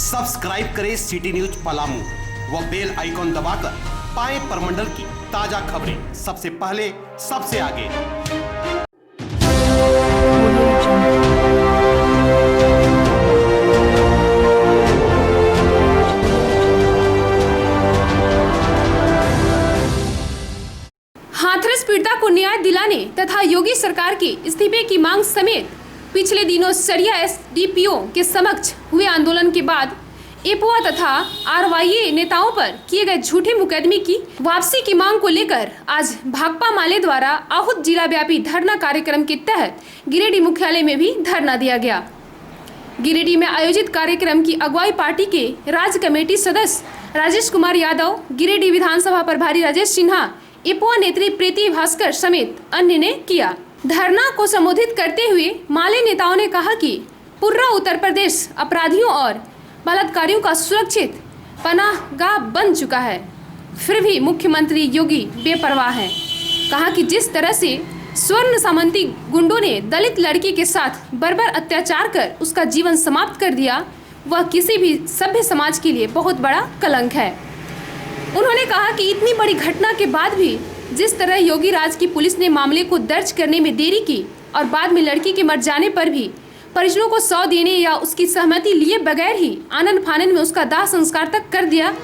Subscribe करें city news Palamu व bell icon दबाकर पाएं परमंडल की ताजा खबरें सबसे पहले सबसे आगे। हाथरस पीड़िता को न्याय दिलाने तथा योगी सरकार के इस्तीफे की मांग समेत पिछले दिनों सरिया एसडीपीओ के समक्ष हुए आंदोलन के बाद एपोआ तथा आरवाईए नेताओं पर किए गए झूठे मुकदमे की वापसी की मांग को लेकर आज भाकपा माले द्वारा आहूत जिला व्यापी धरना कार्यक्रम के तहत गिरिडीह मुख्यालय में भी धरना दिया गया। गिरिडीह में आयोजित कार्यक्रम की अगुवाई पार्टी के राज्य कमेटी सदस्य राजेश कुमार यादव, गिरिडीह विधानसभा प्रभारी राजेश सिन्हा, एपोआ नेत्री प्रीति भास्कर समेत अन्य ने किया। धरना को संबोधित करते हुए माले नेताओं ने कहा कि पूरा उत्तर प्रदेश अपराधियों और बलात्कारियों का सुरक्षित पनाहगाह बन चुका है, फिर भी मुख्यमंत्री योगी बेपरवाह हैं। कहा कि जिस तरह से स्वर्ण सामंती गुंडों ने दलित लड़की के साथ बर्बर अत्याचार कर उसका जीवन समाप्त कर दिया, वह किसी भी सभ्य समाज के लिए बहुत बड़ा कलंक है। उन्होंने कहा कि इतनी बड़ी घटना के बाद भी जिस तरह योगी राज की पुलिस ने मामले को दर्ज करने में देरी की और बाद में लड़की के मर जाने पर भी परिजनों को 100 देने या उसकी सहमति लिए बगैर ही आनन फानन में उसका दाह संस्कार तक कर दिया,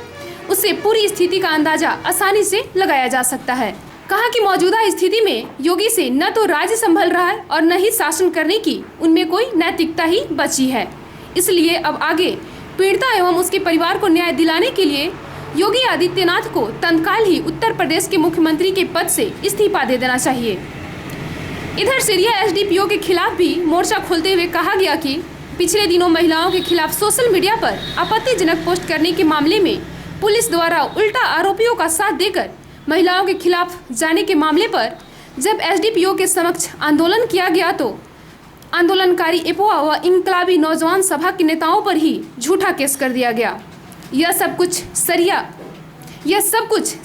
उससे पूरी स्थिति का अंदाजा आसानी से लगाया जा सकता है। कहा कि मौजूदा स्थिति में योगी से न तो राज्य संभल रहा है और न ही शासन करने की उनमें कोई नैतिकता ही बची है। इसलिए अब आगे पीड़िता एवं उसके परिवार को न्याय दिलाने के लिए योगी आदित्यनाथ को तत्काल ही उत्तर प्रदेश के मुख्यमंत्री के पद से इस्तीफा दे देना चाहिए। इधर सरिया एसडीपीओ के खिलाफ भी मोर्चा खोलते हुए कहा गया कि पिछले दिनों महिलाओं के खिलाफ सोशल मीडिया पर आपत्तिजनक पोस्ट करने के मामले में पुलिस द्वारा उल्टा आरोपियों का साथ देकर महिलाओं के खिलाफ जाने के मामले पर जब एसडीपीओ के समक्ष आंदोलन किया गया तो आंदोलनकारी एपोआ व इनकलाबी नौजवान सभा के नेताओं पर ही झूठा केस कर दिया गया। यह सब कुछ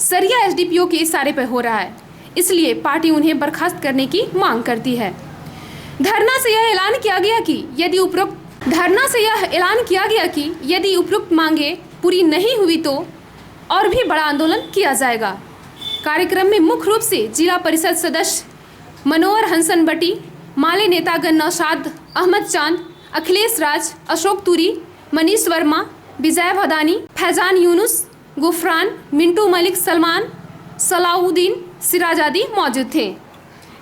सरिया एसडीपीओ के इशारे पर हो रहा है, इसलिए पार्टी उन्हें बर्खास्त करने की मांग करती है। धरना से यह ऐलान किया गया कि यदि उपरोक्त मांगे पूरी नहीं हुई तो और भी बड़ा आंदोलन किया जाएगा। कार्यक्रम में मुख्य रूप से जिला परिषद सदस्य मनोहर हंसन बटी, माले नेतागण नौशाद अहमद चांद, अखिलेश राज, अशोक तुरी, मनीष वर्मा, विजय भदानी, फैजान यूनुस, गुफरान, मिंटू मलिक, सलमान, सलाउद्दीन, सिराज आदि मौजूद थे।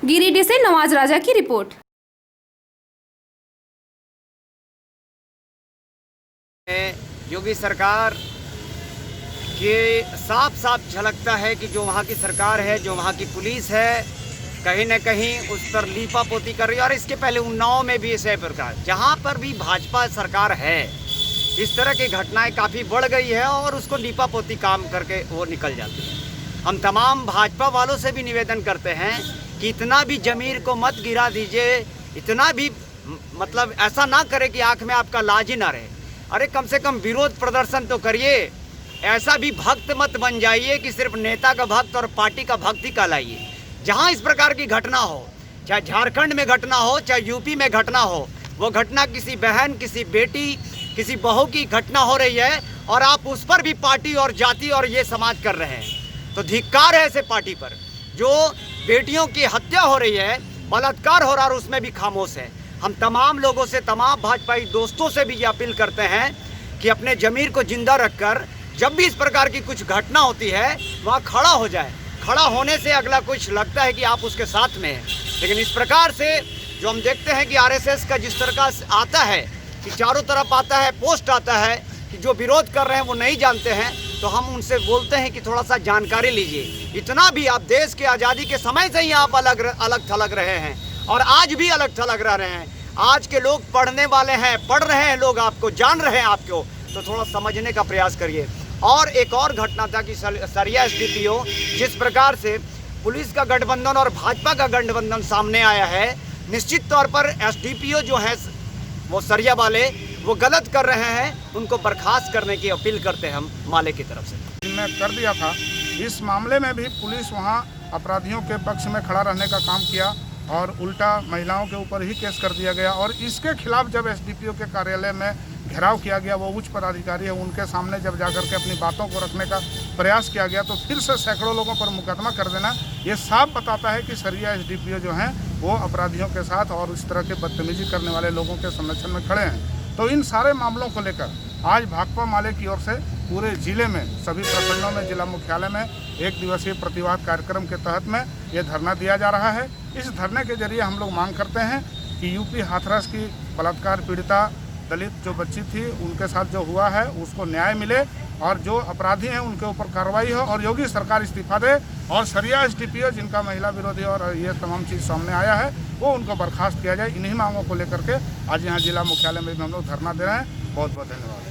गिरिडीह से नवाज राजा की रिपोर्ट। योगी सरकार के साफ साफ झलकता है कि जो वहाँ की सरकार है, जो वहाँ की पुलिस है, कहीं न कहीं उस पर लीपापोती कर रही है। और इसके पहले उन्नाव में भी इसी प्रकार जहाँ पर भी भाजपा सरकार है, इस तरह की घटनाएं काफ़ी बढ़ गई है और उसको लीपापोती काम करके वो निकल जाती है। हम तमाम भाजपा वालों से भी निवेदन करते हैं कि इतना भी ज़मीर को मत गिरा दीजिए, इतना भी मतलब ऐसा ना करें कि आँख में आपका लाज ही ना रहे। अरे कम से कम विरोध प्रदर्शन तो करिए, ऐसा भी भक्त मत बन जाइए कि सिर्फ नेता का भक्त और पार्टी का भक्त ही कहलाइए। जहाँ इस प्रकार की घटना हो, चाहे झारखंड में घटना हो, चाहे यूपी में घटना हो, वो घटना किसी बहन, किसी बेटी, किसी बहू की घटना हो रही है और आप उस पर भी पार्टी और जाति और ये समाज कर रहे हैं, तो धिक्कार है ऐसे पार्टी पर। जो बेटियों की हत्या हो रही है, बलात्कार हो रहा है, उसमें भी खामोश है। हम तमाम लोगों से, तमाम भाजपाई दोस्तों से भी ये अपील करते हैं कि अपने ज़मीर को जिंदा रखकर जब भी इस प्रकार की कुछ घटना होती है वहाँ खड़ा हो जाए। खड़ा होने से अगला कुछ लगता है कि आप उसके साथ में हैं, लेकिन इस प्रकार से जो हम देखते हैं कि आरएसएस का जिस तरह का आता है कि चारों तरफ आता है, पोस्ट आता है कि जो विरोध कर रहे हैं वो नहीं जानते हैं, तो हम उनसे बोलते हैं कि थोड़ा सा जानकारी लीजिए। इतना भी आप देश के आज़ादी के समय से ही आप अलग थलग रहे हैं और आज भी अलग थलग रह रहे हैं। आज के लोग पढ़ने वाले हैं, पढ़ रहे हैं, लोग आपको जान रहे हैं आपको, तो थोड़ा समझने का प्रयास करिए। और एक और घटना था कि सरिया एसडीपीओ जिस प्रकार से पुलिस का गठबंधन और भाजपा का गठबंधन सामने आया है, निश्चित तौर पर एसडीपीओ जो है वो सरिया वाले वो गलत कर रहे हैं, उनको बर्खास्त करने की अपील करते हैं हम माले की तरफ से। मैं कर दिया था। इस मामले में भी पुलिस वहाँ अपराधियों के पक्ष में खड़ा रहने का काम किया और उल्टा महिलाओं के ऊपर ही केस कर दिया गया। और इसके खिलाफ जब एसडीपीओ के कार्यालय में घेराव किया गया, वो उच्च पदाधिकारी है, उनके सामने जब जाकर के अपनी बातों को रखने का प्रयास किया गया तो फिर से सैकड़ों लोगों पर मुकदमा कर देना, ये साफ बताता है कि सरिया एसडीपीओ जो हैं वो अपराधियों के साथ और इस तरह के बदतमीजी करने वाले लोगों के संरक्षण में खड़े हैं। तो इन सारे मामलों को लेकर आज भाकपा माले की ओर से पूरे जिले में सभी प्रखंडों में जिला मुख्यालय में 1 दिवसीय प्रतिवाद कार्यक्रम के तहत में ये धरना दिया जा रहा है। इस धरने के जरिए हम लोग मांग करते हैं कि यूपी हाथरस की बलात्कार पीड़िता दलित जो बच्ची थी उनके साथ जो हुआ है उसको न्याय मिले और जो अपराधी हैं उनके ऊपर कार्रवाई हो और योगी सरकार इस्तीफा दे और सरिया एसडीपीओ जिनका महिला विरोधी और ये तमाम चीज़ सामने आया है वो उनको बर्खास्त किया जाए। इन्हीं मांगों को लेकर के आज यहाँ जिला मुख्यालय में भी हम लोग धरना दे रहे हैं। बहुत बहुत धन्यवाद।